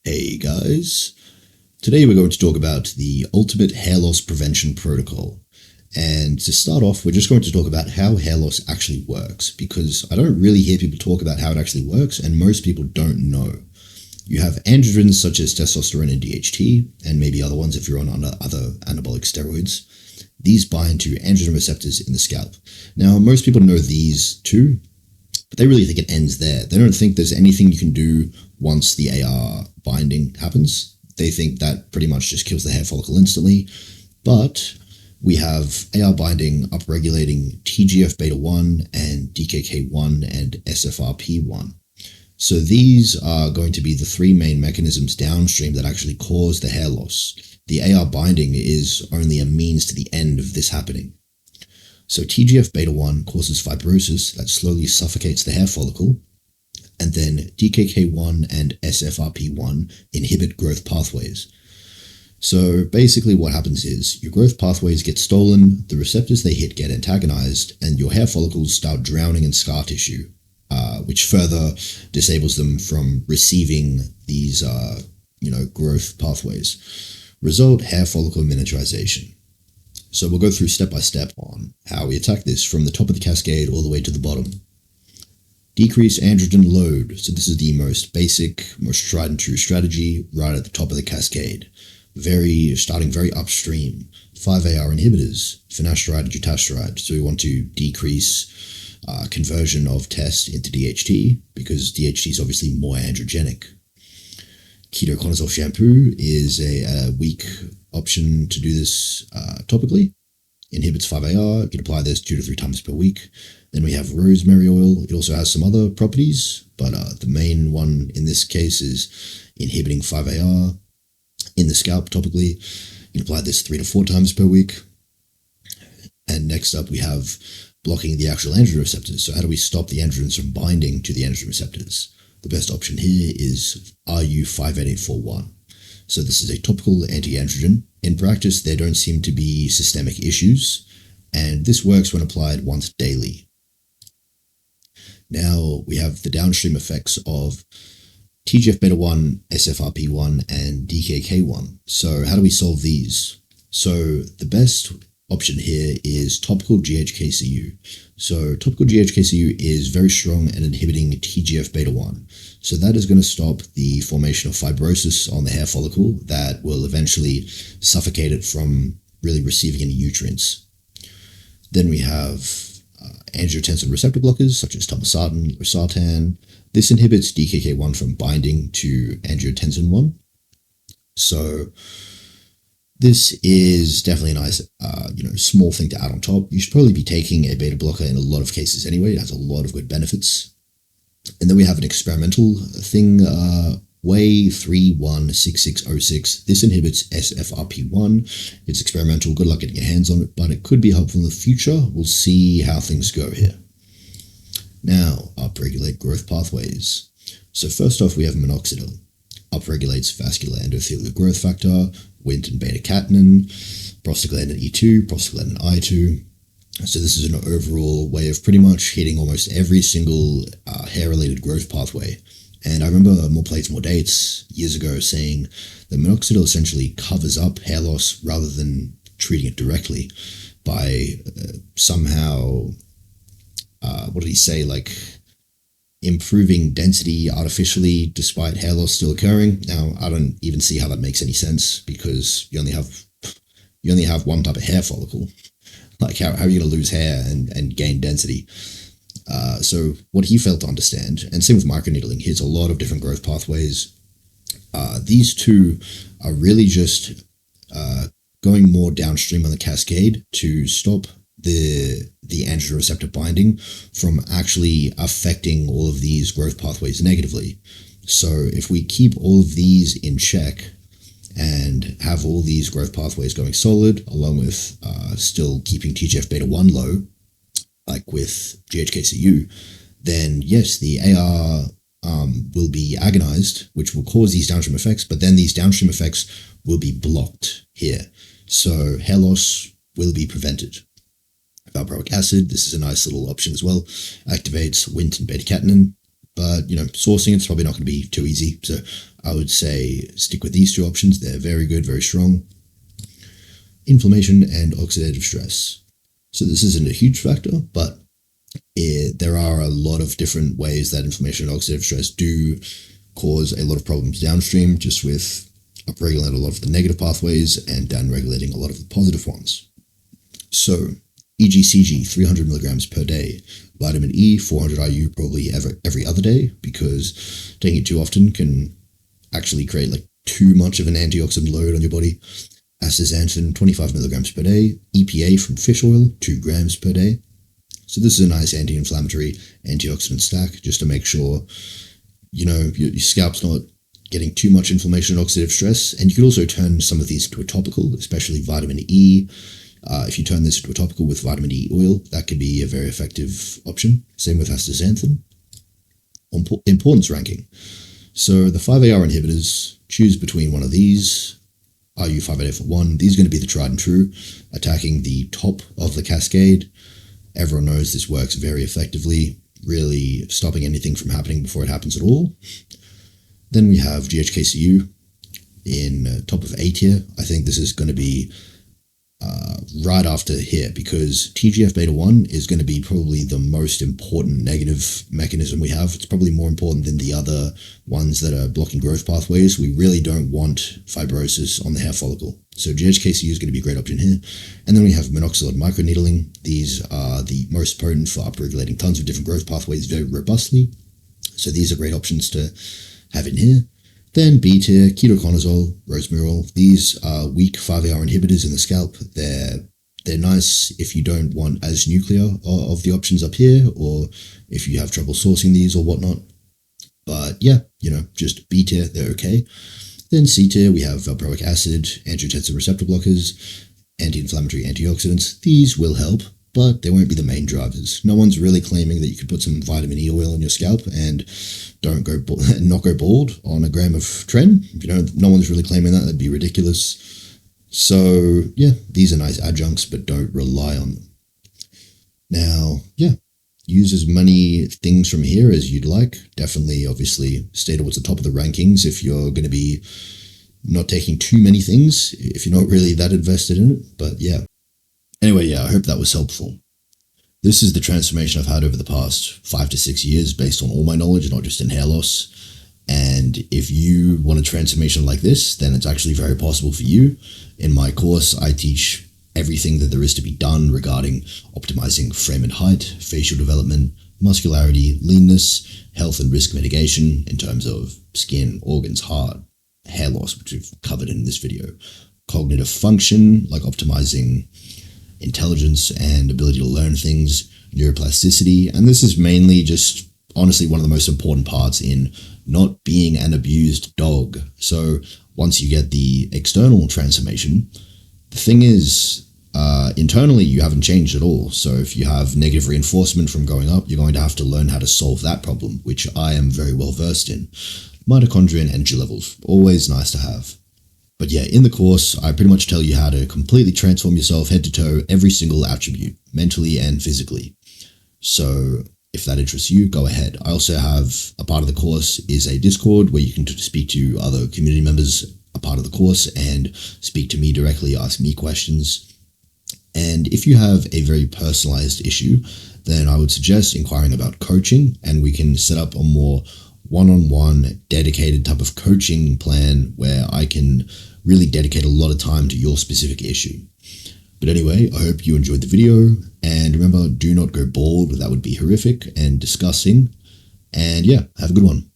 Hey guys, today we're going to talk about the ultimate hair loss prevention protocol. And to start off, we're just going to talk about how hair loss actually works, because I don't really hear people talk about how it actually works, and most people don't know. You have androgens such as testosterone and DHT, and maybe other ones if you're on other anabolic steroids. These bind to androgen receptors in the scalp. Now, most people know these too, but they really think it ends there. They don't think there's anything you can do once the AR binding happens. They think that pretty much just kills the hair follicle instantly. But we have AR binding upregulating TGF beta 1 and DKK 1 and SFRP 1. So these are going to be the three main mechanisms downstream that actually cause the hair loss. The AR binding is only a means to the end of this happening. So TGF beta 1 causes fibrosis that slowly suffocates the hair follicle, and then DKK 1 and SFRP 1 inhibit growth pathways. So basically what happens is your growth pathways get stolen, the receptors they hit get antagonized, and your hair follicles start drowning in scar tissue, which further disables them from receiving these growth pathways. Result, hair follicle miniaturization. So we'll go through step by step on how we attack this from the top of the cascade all the way to the bottom. Decrease androgen load. So this is the most basic, most tried and true strategy right at the top of the cascade. Starting very upstream. 5-AR inhibitors, finasteride and dutasteride. So we want to decrease conversion of test into DHT, because DHT is obviously more androgenic. Ketoconazole shampoo is a weak option to do this topically. Inhibits 5-AR. You can apply this 2 to 3 times per week. Then we have rosemary oil. It also has some other properties, but the main one in this case is inhibiting 5-AR in the scalp topically. You can apply this 3 to 4 times per week. And next up, we have blocking the actual androgen receptors. So how do we stop the androgens from binding to the androgen receptors? The best option here is RU58841. So this is a topical anti-androgen. In practice, there don't seem to be systemic issues, and this works when applied once daily. Now we have the downstream effects of TGF beta 1, SFRP 1, and DKK 1. So how do we solve these? So the best option here is topical GHKCU. So topical GHKCU is very strong at inhibiting TGF beta 1. So that is going to stop the formation of fibrosis on the hair follicle that will eventually suffocate it from really receiving any nutrients. Then we have angiotensin receptor blockers such as tomasertin, losartan. This inhibits DKK 1 from binding to angiotensin 1. So this is definitely a nice, small thing to add on top. You should probably be taking a beta blocker in a lot of cases anyway. It has a lot of good benefits. And then we have an experimental thing, WAY 316606. This inhibits SFRP1. It's experimental. Good luck getting your hands on it, but it could be helpful in the future. We'll see how things go here. Now, upregulate growth pathways. So first off, we have minoxidil. Upregulates vascular endothelial growth factor, Wnt and beta-catenin, prostaglandin E2, prostaglandin I2. So this is an overall way of pretty much hitting almost every single hair-related growth pathway. And I remember More Plates, More Dates years ago saying that minoxidil essentially covers up hair loss rather than treating it directly by somehow, what did he say, like improving density artificially despite hair loss still occurring. Now, I don't even see how that makes any sense, because you only have one type of hair follicle. Like how are you going to lose hair and gain density? So what he failed to understand, and same with microneedling, hits a lot of different growth pathways. These two are really just going more downstream on the cascade to stop the androgen receptor binding from actually affecting all of these growth pathways negatively. So if we keep all of these in check and have all these growth pathways going solid, along with still keeping TGF beta 1 low, like with GHKCU, then yes, the AR will be agonized, which will cause these downstream effects, but then these downstream effects will be blocked here. So hair loss will be prevented. Valproic acid, this is a nice little option as well, activates Wnt and beta-catenin. But, sourcing it's probably not going to be too easy. So I would say stick with these two options. They're very good, very strong. Inflammation and oxidative stress. So this isn't a huge factor, but there are a lot of different ways that inflammation and oxidative stress do cause a lot of problems downstream, just with upregulating a lot of the negative pathways and downregulating a lot of the positive ones. So EGCG 300 milligrams per day, vitamin E 400 IU probably every other day, because taking it too often can actually create like too much of an antioxidant load on your body. Astaxanthin 25 milligrams per day, EPA from fish oil 2 grams per day. So this is a nice anti-inflammatory antioxidant stack, just to make sure your scalp's not getting too much inflammation and oxidative stress. And you could also turn some of these into a topical, especially vitamin E. If you turn this into a topical with vitamin E oil, that could be a very effective option. Same with astaxanthin. Importance ranking. So the 5-AR inhibitors, choose between one of these. RU588 for 1. These are going to be the tried and true, attacking the top of the cascade. Everyone knows this works very effectively, really stopping anything from happening before it happens at all. Then we have GHKCU in top of A tier. I think this is going to be right after here, because TGF-beta1 is going to be probably the most important negative mechanism we have. It's probably more important than the other ones that are blocking growth pathways. We really don't want fibrosis on the hair follicle. So GHKCU is going to be a great option here. And then we have minoxidil microneedling. These are the most potent for upregulating tons of different growth pathways very robustly. So these are great options to have in here. Then B tier, ketoconazole, resveratrol. These are weak 5-AR inhibitors in the scalp. They're nice if you don't want as nuclear of the options up here, or if you have trouble sourcing these or whatnot. But yeah, just B tier, they're okay. Then C tier, we have valproic acid, angiotensin receptor blockers, anti-inflammatory antioxidants. These will help, but they won't be the main drivers. No one's really claiming that you could put some vitamin E oil on your scalp and not go bald on a gram of tren. No one's really claiming that. That'd be ridiculous. So yeah, these are nice adjuncts, but don't rely on them. Now, yeah, use as many things from here as you'd like. Definitely, obviously, stay towards the top of the rankings if you're going to be not taking too many things, if you're not really that invested in it. But yeah. Anyway, yeah, I hope that was helpful. This is the transformation I've had over the past 5 to 6 years based on all my knowledge, not just in hair loss. And if you want a transformation like this, then it's actually very possible for you. In my course, I teach everything that there is to be done regarding optimizing frame and height, facial development, muscularity, leanness, health and risk mitigation in terms of skin, organs, heart, hair loss, which we've covered in this video, cognitive function, like optimizing intelligence and ability to learn things, neuroplasticity. And this is mainly just honestly one of the most important parts in not being an abused dog. So once you get the external transformation, the thing is, internally you haven't changed at all. So if you have negative reinforcement from growing up, you're going to have to learn how to solve that problem, which I am very well versed in. Mitochondria and energy levels, always nice to have. But yeah, in the course, I pretty much tell you how to completely transform yourself head to toe, every single attribute, mentally and physically. So if that interests you, go ahead. I also have a part of the course is a Discord where you can speak to other community members, a part of the course, and speak to me directly, ask me questions. And if you have a very personalized issue, then I would suggest inquiring about coaching, and we can set up a more one-on-one dedicated type of coaching plan where I can really dedicate a lot of time to your specific issue. But anyway, I hope you enjoyed the video, and remember, do not go bald. That would be horrific and disgusting. And yeah, have a good one.